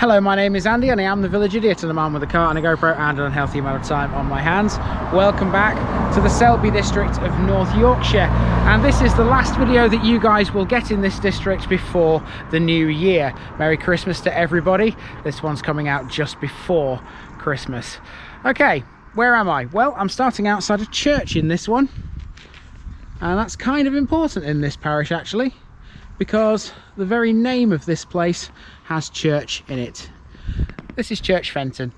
Hello, my name is Andy and I am the village idiot, and I'm armed with a car and a GoPro and an unhealthy amount of time on my hands. Welcome back to the Selby district of North Yorkshire, and this is the last video that you guys will get in this district before the new year. Merry Christmas to everybody. This one's coming out just before Christmas. Okay, where am I? Well, I'm starting outside a church in this one, and that's kind of important in this parish actually, because the very name of this place has church in it. This is Church Fenton.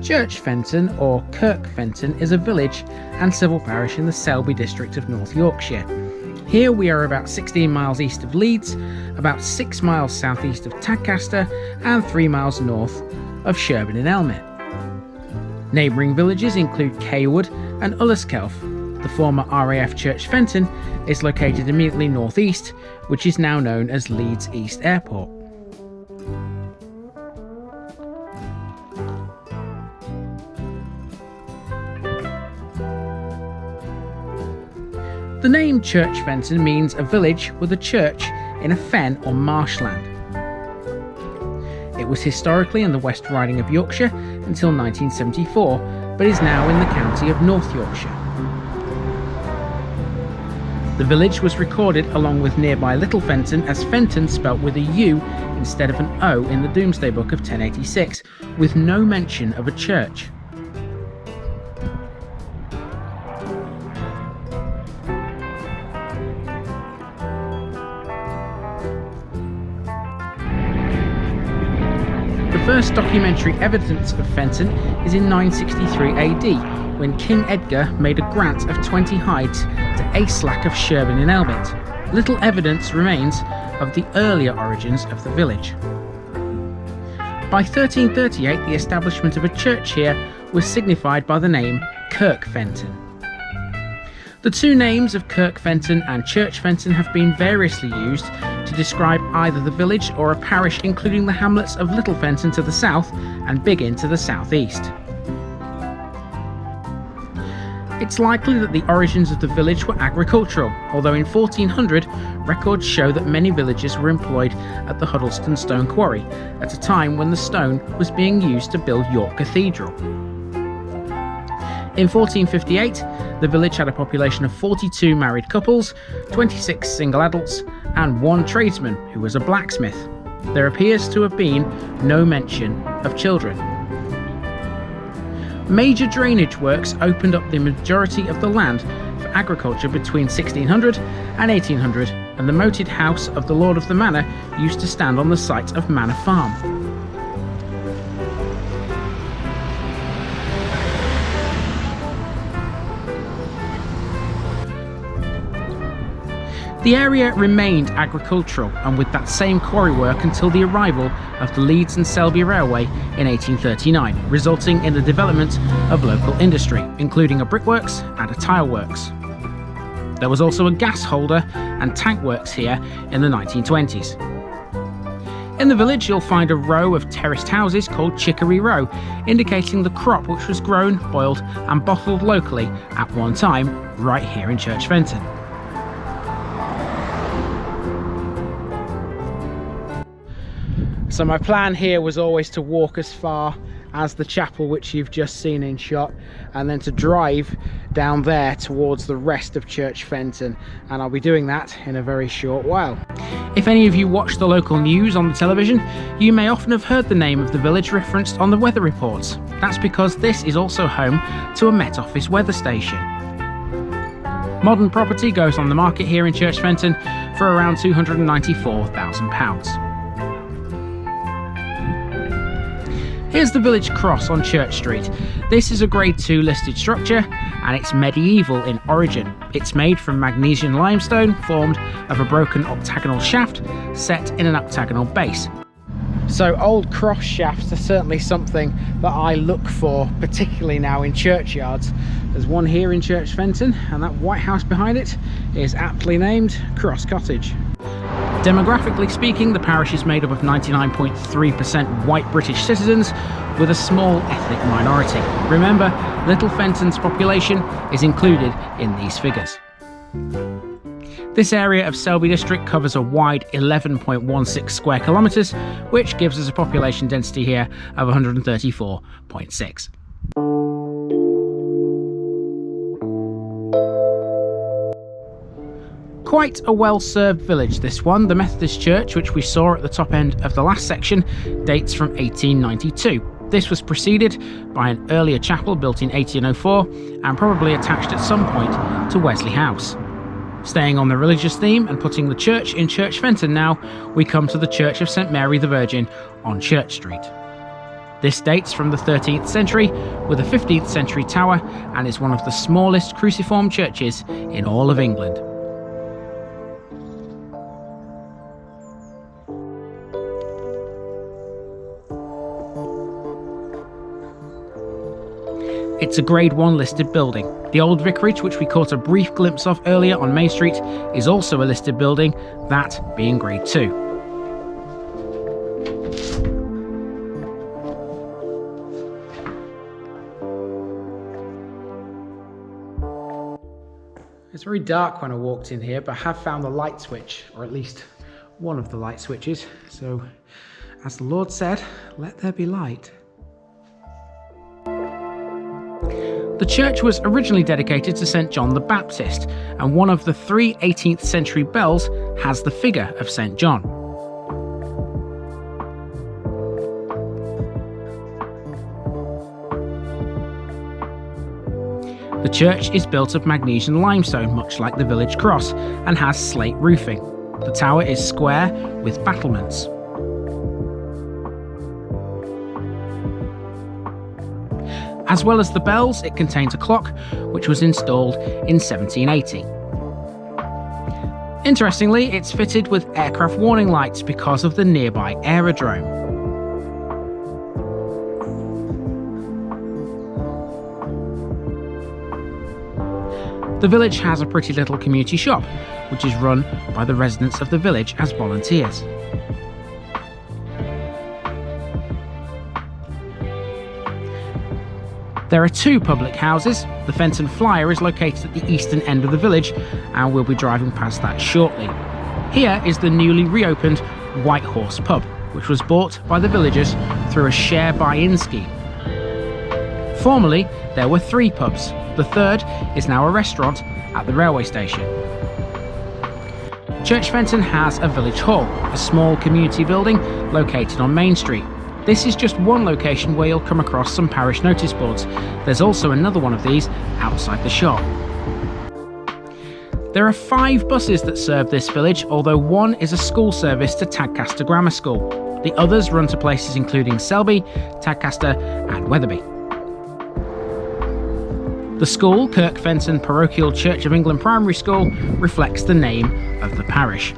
Church Fenton, or Kirk Fenton, is a village and civil parish in the Selby district of North Yorkshire. Here we are about 16 miles east of Leeds, about 6 miles southeast of Tadcaster, and 3 miles north of Sherburn-in-Elmet. Neighbouring villages include Cawood and Ulleskelf. The former RAF Church Fenton is located immediately northeast, which is now known as Leeds East Airport. The name Church Fenton means a village with a church in a fen or marshland. It was historically in the West Riding of Yorkshire until 1974, but is now in the county of North Yorkshire. The village was recorded along with nearby Little Fenton as Fenton spelt with a U instead of an O in the Domesday Book of 1086, with no mention of a church. The first documentary evidence of Fenton is in 963 AD, when King Edgar made a grant of 20 hides to Aeslac of Sherburn-in-Elmet. Little evidence remains of the earlier origins of the village. By 1338, the establishment of a church here was signified by the name Kirk Fenton. The two names of Kirk Fenton and Church Fenton have been variously used to describe either the village or a parish, including the hamlets of Little Fenton to the south and Biggin to the southeast. It's likely that the origins of the village were agricultural, although in 1400 records show that many villagers were employed at the Huddleston stone quarry at a time when the stone was being used to build York Cathedral. In 1458, the village had a population of 42 married couples, 26 single adults, and 1 tradesman who was a blacksmith. There appears to have been no mention of children. Major drainage works opened up the majority of the land for agriculture between 1600 and 1800, and the moated house of the Lord of the Manor used to stand on the site of Manor Farm. The area remained agricultural, and with that same quarry work until the arrival of the Leeds and Selby Railway in 1839, resulting in the development of local industry, including a brickworks and a tileworks. There was also a gas holder and tank works here in the 1920s. In the village you'll find a row of terraced houses called Chicory Row, indicating the crop which was grown, boiled and bottled locally at one time right here in Church Fenton. So my plan here was always to walk as far as the chapel which you've just seen in shot, and then to drive down there towards the rest of Church Fenton, and I'll be doing that in a very short while. If any of you watch the local news on the television, you may often have heard the name of the village referenced on the weather reports. That's because this is also home to a Met Office weather station. Modern property goes on the market here in Church Fenton for around £294,000. Here's the village cross on Church Street. This is a Grade 2 listed structure and it's medieval in origin. It's made from magnesian limestone formed of a broken octagonal shaft set in an octagonal base. So old cross shafts are certainly something that I look for, particularly now in churchyards. There's one here in Church Fenton, and that white house behind it is aptly named Cross Cottage. Demographically speaking, the parish is made up of 99.3% white British citizens, with a small ethnic minority. Remember, Little Fenton's population is included in these figures. This area of Selby district covers a wide 11.16 square kilometres, which gives us a population density here of 134.6. Quite a well-served village, this one. The Methodist Church, which we saw at the top end of the last section, dates from 1892. This was preceded by an earlier chapel built in 1804 and probably attached at some point to Wesley House. Staying on the religious theme and putting the church in Church Fenton now, we come to the Church of St Mary the Virgin on Church Street. This dates from the 13th century with a 15th century tower and is one of the smallest cruciform churches in all of England. It's a Grade 1 listed building. The old vicarage, which we caught a brief glimpse of earlier on May Street, is also a listed building, that being Grade 2. It's very dark when I walked in here, but I have found the light switch, or at least one of the light switches. So, as the Lord said, let there be light. The church was originally dedicated to St John the Baptist, and one of the 3 18th century bells has the figure of St John. The church is built of magnesian limestone, much like the village cross, and has slate roofing. The tower is square with battlements. As well as the bells, it contains a clock, which was installed in 1780. Interestingly, it's fitted with aircraft warning lights because of the nearby aerodrome. The village has a pretty little community shop, which is run by the residents of the village as volunteers. There are 2 public houses. The Fenton Flyer is located at the eastern end of the village, and we'll be driving past that shortly. Here is the newly reopened White Horse pub, which was bought by the villagers through a share buy-in scheme. Formerly, there were 3 pubs. The third is now a restaurant at the railway station. Church Fenton has a village hall, a small community building located on Main Street. This is just one location where you'll come across some parish notice boards. There's also another one of these outside the shop. There are 5 buses that serve this village, although one is a school service to Tadcaster Grammar School. The others run to places including Selby, Tadcaster and Wetherby. The school, Kirk Fenton Parochial Church of England Primary School, reflects the name of the parish.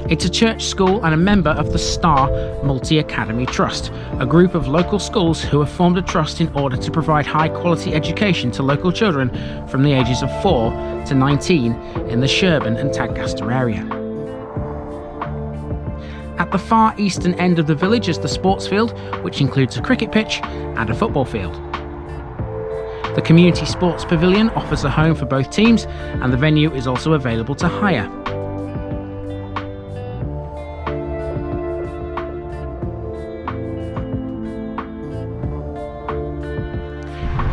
It's a church school and a member of the Star Multi-Academy Trust, a group of local schools who have formed a trust in order to provide high-quality education to local children from the ages of 4 to 19 in the Sherburn and Tadcaster area. At the far eastern end of the village is the sports field, which includes a cricket pitch and a football field. The Community Sports Pavilion offers a home for both teams, and the venue is also available to hire.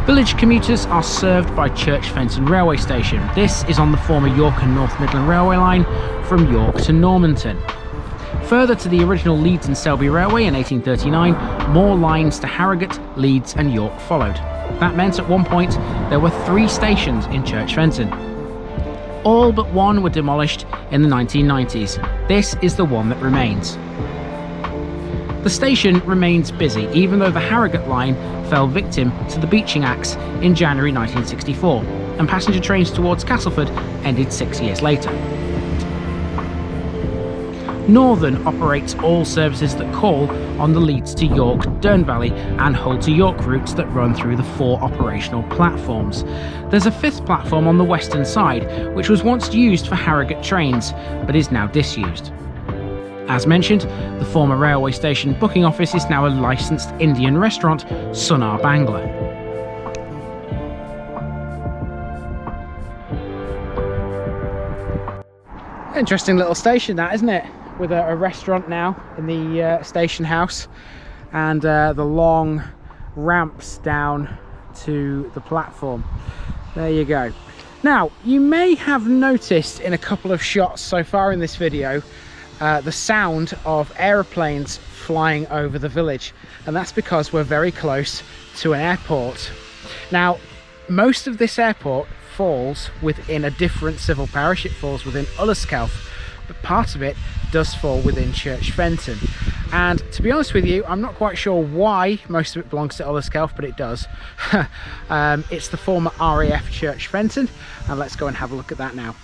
Village commuters are served by Church Fenton Railway Station. This is on the former York and North Midland Railway line from York to Normanton. Further to the original Leeds and Selby Railway in 1839, more lines to Harrogate, Leeds and York followed. That meant at one point there were 3 stations in Church Fenton. All but one were demolished in the 1990s. This is the one that remains. The The station remains busy, even though the Harrogate line fell victim to the Beeching Axe in January 1964, and passenger trains towards Castleford ended 6 years later. Northern operates all services that call on the Leeds to York, Dearne Valley and Hull to York routes that run through the 4 operational platforms. There's a 5th platform on the western side, which was once used for Harrogate trains, but is now disused. As mentioned, the former railway station booking office is now a licensed Indian restaurant, Sunar Bangla. Interesting little station that, isn't it? With a restaurant now in the station house, and the long ramps down to the platform. There you go. Now, you may have noticed in a couple of shots so far in this video the sound of aeroplanes flying over the village, and that's because we're very close to an airport. Now, most of this airport falls within a different civil parish. It falls within Ulleskelf, but part of it does fall within Church Fenton. And to be honest with you, I'm not quite sure why most of it belongs to Ulleskelf, but it does. It's the former RAF Church Fenton, and let's go and have a look at that now.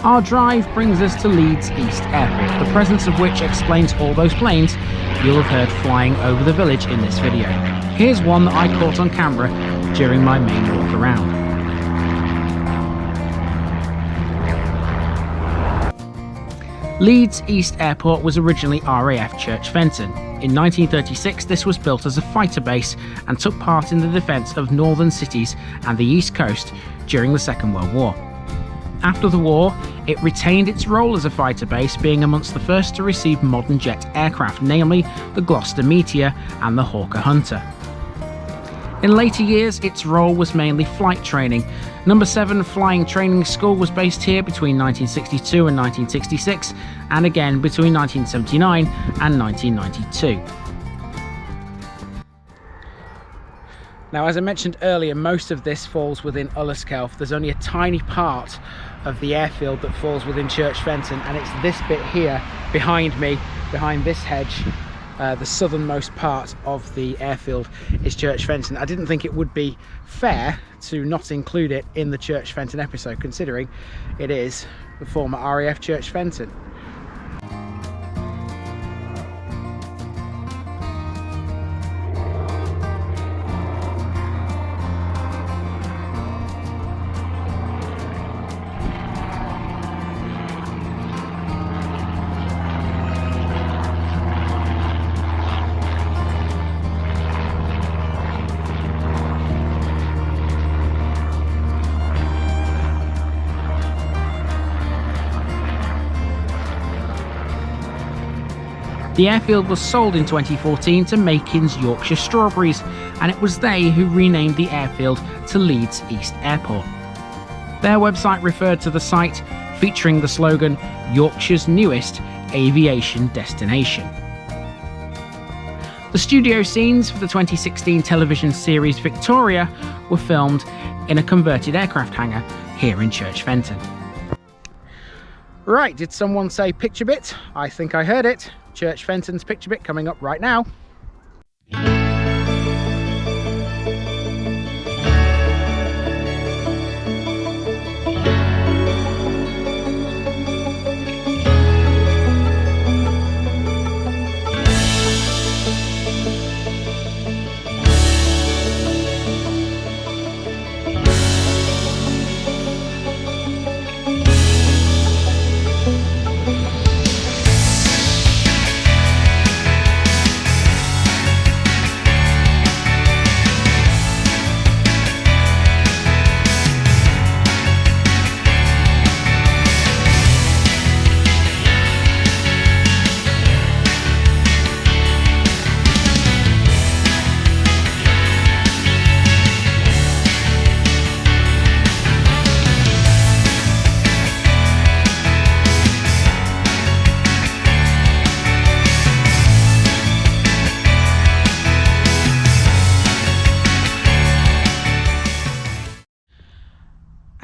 Our drive brings us to Leeds East Airport, the presence of which explains all those planes you'll have heard flying over the village in this video. Here's one that I caught on camera during my main walk around. Leeds East Airport was originally RAF Church Fenton. In 1936 this was built as a fighter base and took part in the defence of northern cities and the east coast during the Second World War. After the war, it retained its role as a fighter base, being amongst the first to receive modern jet aircraft, namely the Gloucester Meteor and the Hawker Hunter. In later years, its role was mainly flight training. Number 7 Flying Training School was based here between 1962 and 1966, and again between 1979 and 1992. Now, as I mentioned earlier, most of this falls within Ulleskelf. There's only a tiny part of the airfield that falls within Church Fenton, and it's this bit here behind me, behind this hedge. The southernmost part of the airfield is Church Fenton. I didn't think it would be fair to not include it in the Church Fenton episode, considering it is the former RAF Church Fenton. The airfield was sold in 2014 to Makin's Yorkshire Strawberries, and it was they who renamed the airfield to Leeds East Airport. Their website referred to the site, featuring the slogan, "Yorkshire's newest aviation destination." The studio scenes for the 2016 television series Victoria were filmed in a converted aircraft hangar here in Church Fenton. Right, did someone say picture bit? I think I heard it. Church Fenton's picture bit coming up right now.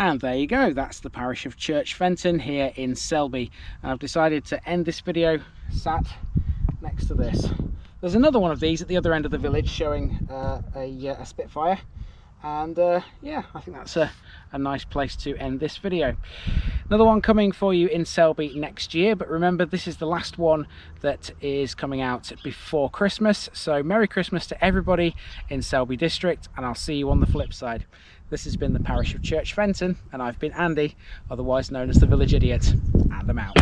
And there you go, that's the parish of Church Fenton here in Selby. I've decided to end this video sat next to this. There's another one of these at the other end of the village showing a Spitfire, and yeah, I think that's a nice place to end this video. Another one coming for you in Selby next year, but remember, this is the last one that is coming out before Christmas, so Merry Christmas to everybody in Selby district, and I'll see you on the flip side. This has been the parish of Church Fenton, and I've been Andy, otherwise known as the Village Idiot, and I'm out.